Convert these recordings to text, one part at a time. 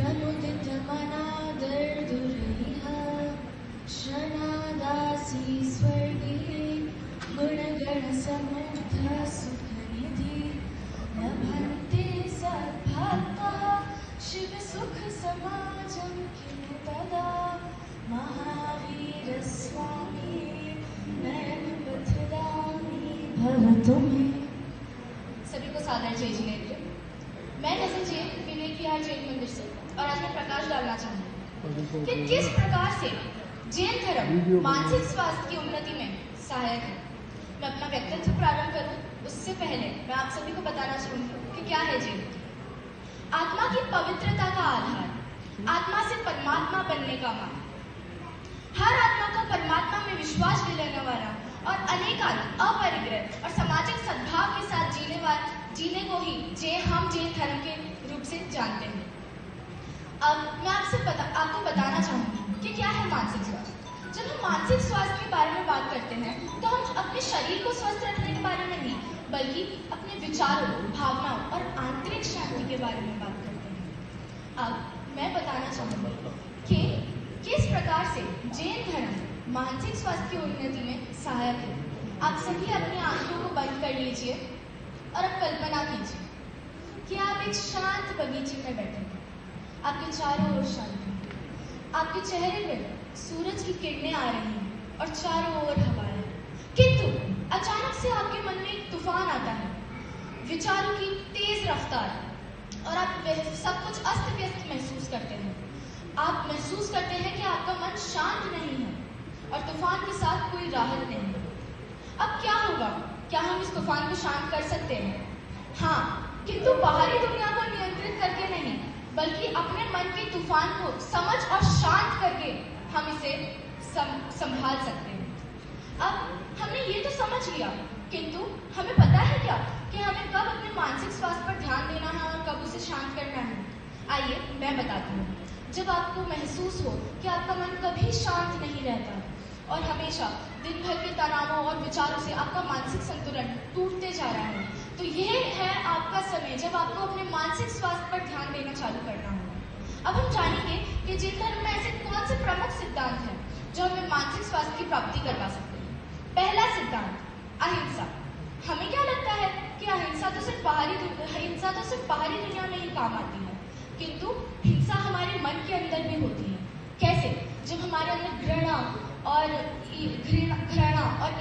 व्यनुदितमना दर्दुरहिः शरणादासी स्वर्गे गुणगणसमर्थ सुखनिधि लभन्ते सद्भक्तः शिवसुखसमाजं किं तदा महावीरस्वामी नयनपथगामी भवतु मे। सभी को सादर जय जिनेन्द्र। मैं नजर जैन विवेक विहार जैन मंदिर से, और आज मैं प्रकाश डालना चाहूँगी कि किस प्रकार से जैन धर्म मानसिक स्वास्थ्य की उन्नति में सहायक है। मैं अपना व्यक्तित्व प्रारंभ करूं उससे पहले मैं आप सभी को बताना चाहूँगी कि क्या है जैन। आत्मा की पवित्रता का आधार, आत्मा से परमात्मा बनने का मार्ग। हर आत्मा को परमात्मा में विश्वास दिलाने वाला और अनेकांत अपरिग्रह और सामाजिक सद्भाव के साथ जीने को ही हम जैन धर्म के रूप से जानते हैं। अब मैं आपको बताना चाहूँगी कि क्या है मानसिक स्वास्थ्य। जब हम मानसिक स्वास्थ्य के बारे में बात करते हैं तो हम अपने शरीर को स्वस्थ रखने के बारे में नहीं, बल्कि अपने विचारों, भावनाओं और आंतरिक शांति के बारे में बात करते हैं। अब मैं बताना चाहूँगी कि किस प्रकार से जैन धर्म मानसिक स्वास्थ्य की उन्नति में सहायक है। आप सभी अपनी आंखों को बंद कर लीजिए और अब कल्पना कीजिए कि आप एक शांत बगीचे में बैठे हैं। आपके चारों ओर शांति, आपके चेहरे पर सूरज की किरणें आ रही हैं और चारों ओर हवा है। किंतु अचानक से आपके मन में एक तूफान आता है, विचारों की तेज रफ्तार, और आप सब कुछ अस्त व्यस्त महसूस करते हैं। आप महसूस करते हैं कि आपका मन शांत नहीं है और तूफान के साथ कोई राहत नहीं है। अब क्या होगा? क्या हम इस तूफान को शांत कर सकते हैं? हाँ, किंतु बाहरी दुनिया को नियंत्रित करके नहीं, बल्कि अपने मन के तूफान को समझ और शांत करके हम इसे संभाल सकते हैं। अब हमने ये तो समझ लिया, किंतु हमें पता है क्या कि हमें कब अपने मानसिक स्वास्थ्य पर ध्यान देना है और कब उसे शांत करना है? आइए मैं बताती हूँ। जब आपको महसूस हो कि आपका मन कभी शांत नहीं रहता और हमेशा दिन भर के तनावों और विचारों से आपका मानसिक संतुलन टूटते जा रहा है, तो यह है आपका समय जब आपको अपने मानसिक स्वास्थ्य पर ध्यान देना चालू करना होगा। अब हम जानेंगे कि जैन धर्म में ऐसे कौन से प्रमुख सिद्धांत हैं जो हमें मानसिक स्वास्थ्य की प्राप्ति करवा सकते हैं। पहला सिद्धांत, अहिंसा। हमें क्या लगता है कि हिंसा तो सिर्फ बाहरी दुनिया में ही काम आती है, किंतु हिंसा हमारे मन के अंदर भी होती है। कैसे? जब हमारे अंदर घृणा और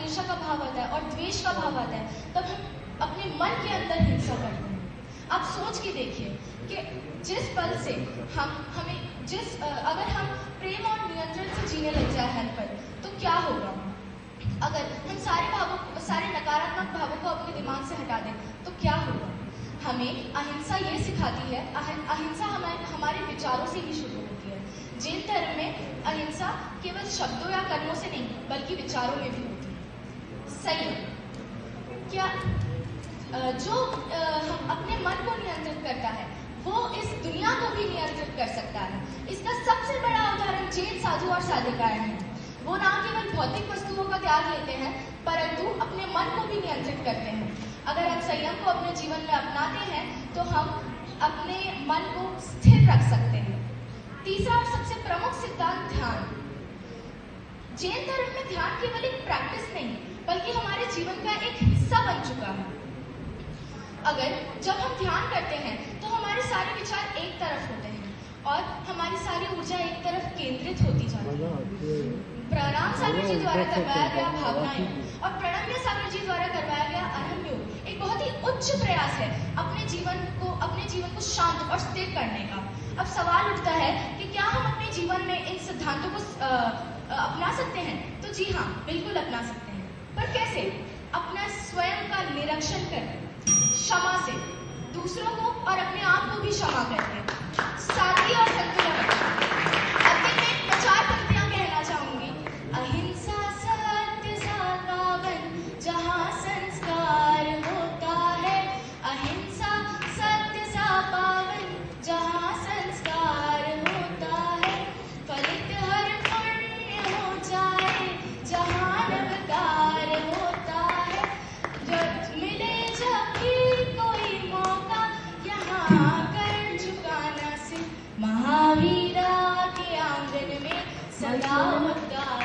ईर्ष्या का भाव आता है और द्वेष का भाव आता है, तब हम अपने मन के अंदर हिंसा करते हैं। आप सोच के देखिए कि जिस पल से अगर हम प्रेम और नियंत्रण से जीने लग जाए हर पल, तो क्या होगा? अगर हम सारे नकारात्मक भावों को अपने दिमाग से हटा दें तो क्या होगा? हमें अहिंसा ये सिखाती है, अहिंसा हमारे विचारों से ही शुरू होती है। जैन धर्म में अहिंसा केवल शब्दों या कर्मों से नहीं, बल्कि विचारों में भी होती है। संयम, क्या जो हम अपने मन को नियंत्रित करता है, वो इस दुनिया को भी नियंत्रित कर सकता है। इसका सबसे बड़ा उदाहरण जैन साधु और साधिकाएं हैं। वो न केवल भौतिक वस्तुओं का त्याग लेते हैं, परंतु अपने मन को भी नियंत्रित करते हैं। अगर हम संयम को अपने जीवन में अपनाते हैं तो हम अपने मन को स्थिर रख सकते हैं। तीसरा और सबसे प्रमुख सिद्धांत, ध्यान। जैन धर्म में ध्यान केवल एक प्रैक्टिस नहीं, बल्कि हमारे जीवन का एक हिस्सा बन चुका है। अगर जब हम ध्यान करते हैं तो हमारे सारे विचार एक तरफ होते हैं और हमारी सारी ऊर्जा एक तरफ केंद्रित होती जाती है। प्रणाम सागर जी द्वारा करवाया गया भावनाएं और प्रणम्य सागर जी द्वारा करवाया गया अहम योग एक बहुत ही उच्च प्रयास है अपने जीवन को शांत और स्थिर करने का। अब सवाल उठता है कि क्या हम अपने जीवन में इन सिद्धांतों को अपना सकते हैं? तो जी हाँ, बिल्कुल अपना सकते हैं। पर कैसे? अपना स्वयं का निरीक्षण करके, क्षमा से, दूसरों को और अपने आप को भी क्षमा करके, सादगी और संतुलन। अंतिम में 4 पंक्तियां कहना चाहूंगी। अहिंसा सत्य सा पावन जहाँ संस्कार होता है, अहिंसा सत्य सा पावन जहाँ संस्कार होता है, फलित हर पुण्य हो जाए जहाँ नवकार होता है, जब मिले जब भी कोई मौका यहाँ कर चुका सदा मतदार